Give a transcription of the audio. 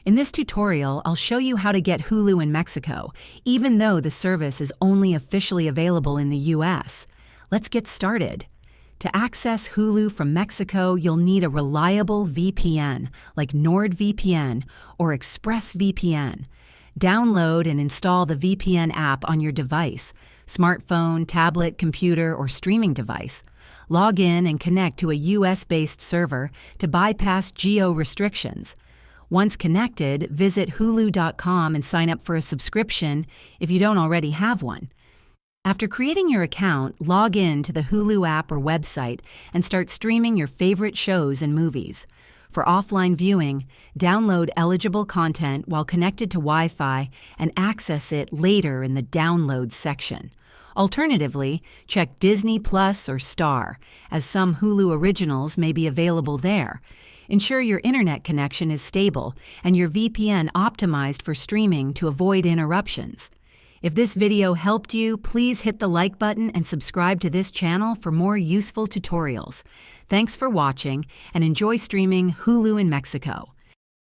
In this tutorial, I'll show you how to get Hulu in Mexico, even though the service is only officially available in the US. Let's get started. To access Hulu from Mexico, you'll need a reliable VPN, like NordVPN or ExpressVPN. Download and install the VPN app on your device, smartphone, tablet, computer, or streaming device. Log in and connect to a US-based server to bypass geo restrictions. Once connected, visit Hulu.com and sign up for a subscription if you don't already have one. After creating your account, log in to the Hulu app or website and start streaming your favorite shows and movies. For offline viewing, download eligible content while connected to Wi-Fi and access it later in the Downloads section. Alternatively, check Disney Plus or Star, as some Hulu originals may be available there. Ensure your internet connection is stable and your VPN optimized for streaming to avoid interruptions. If this video helped you, please hit the like button and subscribe to this channel for more useful tutorials. Thanks for watching and enjoy streaming Hulu in Mexico.